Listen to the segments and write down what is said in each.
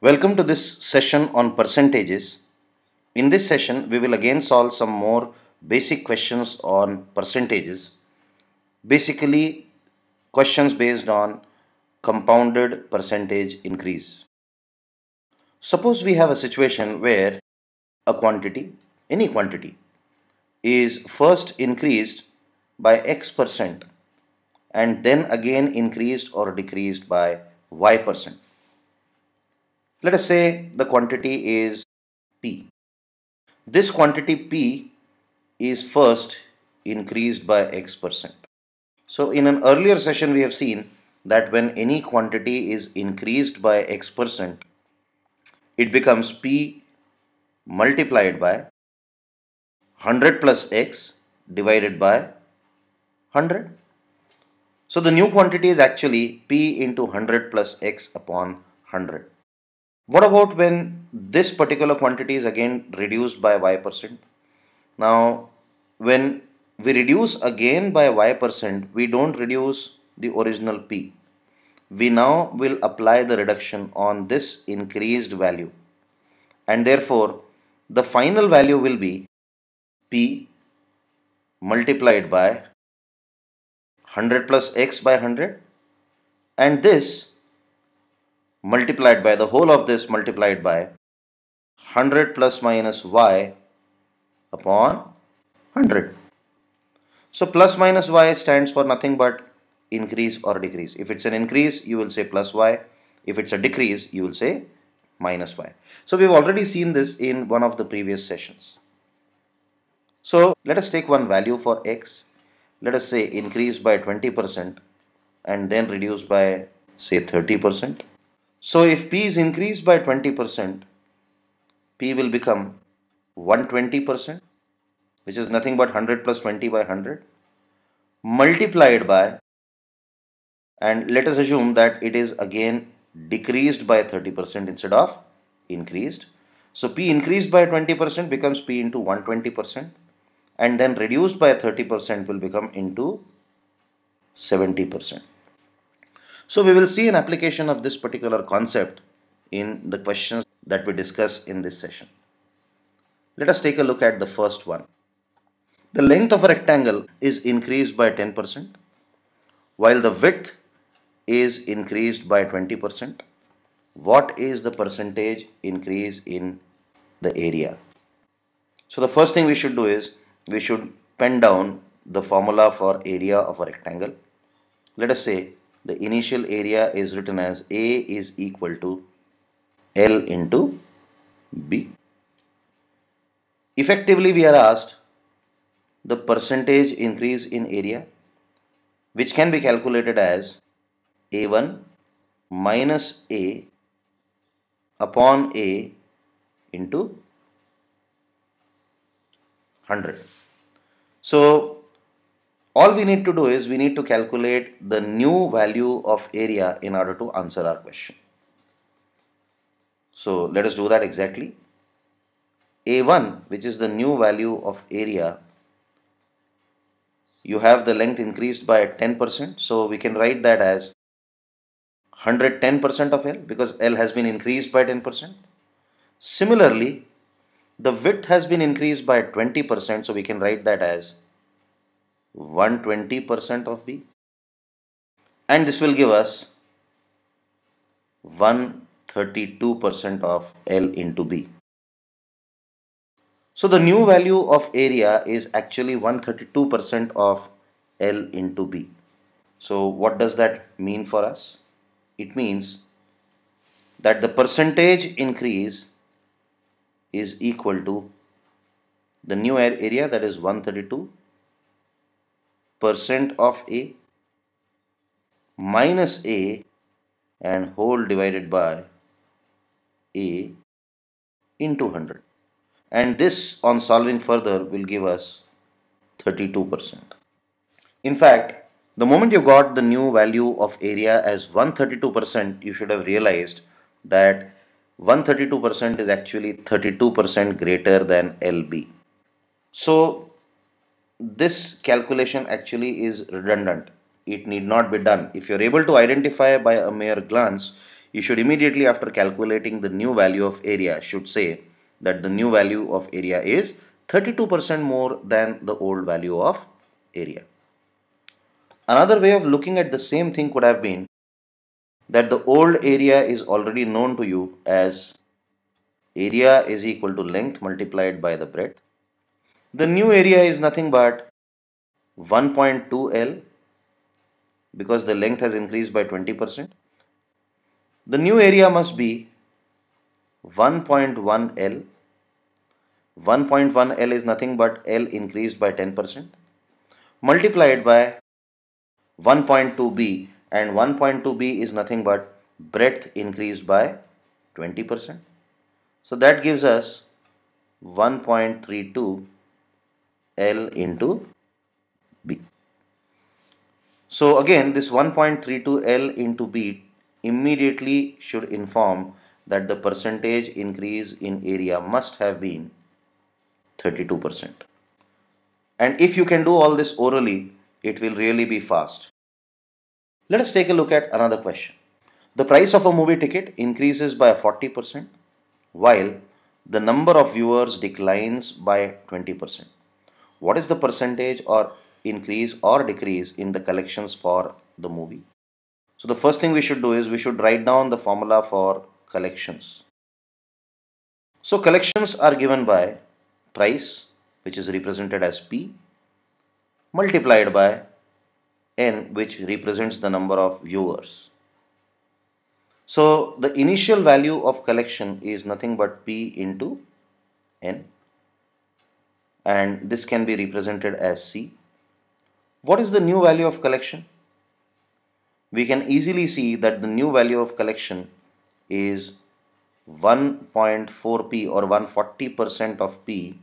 Welcome to this session on percentages. In this session, we will again solve some more basic questions on percentages. Basically, questions based on compounded percentage increase. Suppose we have a situation where a quantity, any quantity, is first increased by X percent and then again increased or decreased by Y percent. Let us say the quantity is P. This quantity P is first increased by X percent. So in an earlier session we have seen that when any quantity is increased by X percent, it becomes P multiplied by 100 plus X divided by 100. So the new quantity is actually P into 100 plus X upon 100. What about when this particular quantity is again reduced by Y percent? Now, when we reduce again by Y percent, we don't reduce the original P. We now will apply the reduction on this increased value. And therefore, the final value will be P multiplied by 100 plus X by 100. And this multiplied by the whole of this multiplied by 100 plus minus Y upon 100. So plus minus Y stands for nothing but increase or decrease. If it's an increase, you will say plus Y. If it's a decrease, you will say minus Y. So we've already seen this in one of the previous sessions. So let us take one value for X. Let us say increase by 20% and then reduce by say 30%. So if P is increased by 20%, P will become 120%, which is nothing but 100 plus 20 by 100, multiplied by, and let us assume that it is again decreased by 30% instead of increased. So P increased by 20% becomes P into 120%, and then reduced by 30% will become into 70%. So we will see an application of this particular concept in the questions that we discuss in this session. Let us take a look at the first one. The length of a rectangle is increased by 10%, while the width is increased by 20%. What is the percentage increase in the area? So the first thing we should do is we should pen down the formula for area of a rectangle. Let us say the initial area is written as A is equal to L into B. Effectively, we are asked the percentage increase in area, which can be calculated as A1 minus A upon A into 100. So all we need to do is we need to calculate the new value of area in order to answer our question. So let us do that exactly. A1, which is the new value of area, you have the length increased by 10%. So we can write that as 110% of L because L has been increased by 10%. Similarly, the width has been increased by 20%. So we can write that as 120% of B. And this will give us 132% of L into B. So the new value of area is actually 132% of L into B. So what does that mean for us? It means that the percentage increase is equal to the new area, that is 132% of A minus A and whole divided by A into 100. And this on solving further will give us 32%. In fact, the moment you got the new value of area as 132%, you should have realized that 132% is actually 32% greater than LB. So this calculation actually is redundant. It need not be done. If you're able to identify by a mere glance, you should immediately after calculating the new value of area should say that the new value of area is 32% more than the old value of area. Another way of looking at the same thing could have been that the old area is already known to you as area is equal to length multiplied by the breadth. The new area is nothing but 1.2 L because the length has increased by 20%. The new area must be 1.1 L. 1.1 L is nothing but L increased by 10% multiplied by 1.2 B, and 1.2 B is nothing but breadth increased by 20%. So that gives us 1.32 L into B. So again, this 1.32 L into B immediately should inform that the percentage increase in area must have been 32%. And if you can do all this orally, it will really be fast. Let us take a look at another question. The price of a movie ticket increases by 40% while the number of viewers declines by 20%. What is the percentage or increase or decrease in the collections for the movie? So the first thing we should do is we should write down the formula for collections. So collections are given by price, which is represented as P, multiplied by N, which represents the number of viewers. So the initial value of collection is nothing but P into N, and this can be represented as C. What is the new value of collection? We can easily see that the new value of collection is 1.4 P or 140% of P,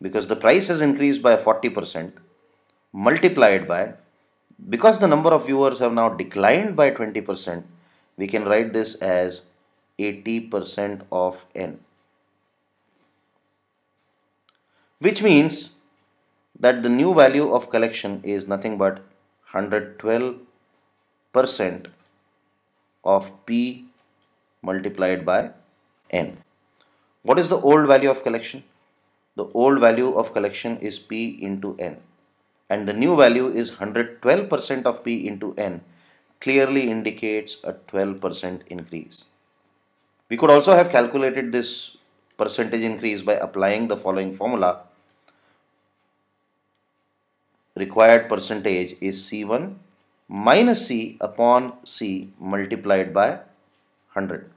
because the price has increased by 40% multiplied by, because the number of viewers have now declined by 20%, we can write this as 80% of N, which means that the new value of collection is nothing but 112% of P multiplied by N. What is the old value of collection? The old value of collection is P into N, and the new value is 112% of P into N, clearly indicates a 12% increase. We could also have calculated this percentage increase by applying the following formula. Required percentage is C1 minus C upon C multiplied by 100.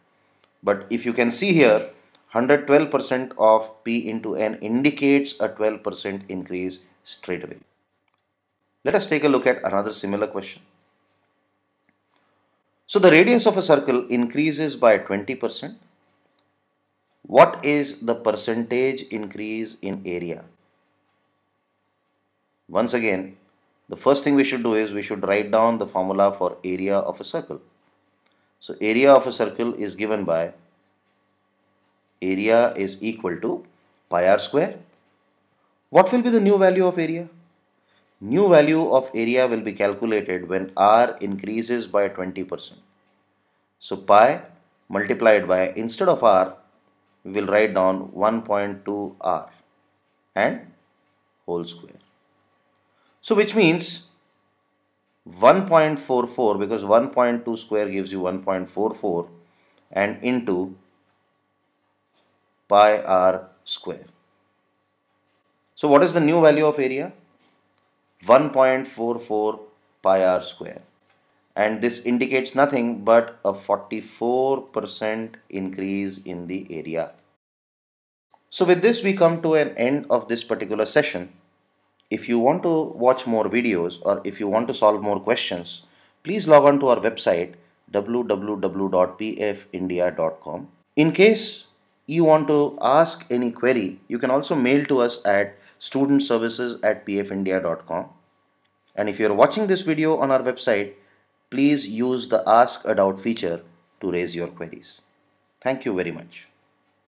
But if you can see here, 112% of P into N indicates a 12% increase straight away. Let us take a look at another similar question. So the radius of a circle increases by 20%. What is the percentage increase in area? Once again, the first thing we should do is we should write down the formula for area of a circle. So area of a circle is given by area is equal to pi r square. What will be the new value of area? New value of area will be calculated when r increases by 20%. So pi multiplied by, instead of r, we will write down 1.2 r and whole square. So which means 1.44, because 1.2 square gives you 1.44, and into pi r square. So what is the new value of area? 1.44 pi r square, and this indicates nothing but a 44% increase in the area. So with this we come to an end of this particular session. If you want to watch more videos or if you want to solve more questions, please log on to our website www.pfindia.com. In case you want to ask any query, you can also mail to us at studentservices@pfindia.com. And if you are watching this video on our website, please use the Ask a Doubt feature to raise your queries. Thank you very much.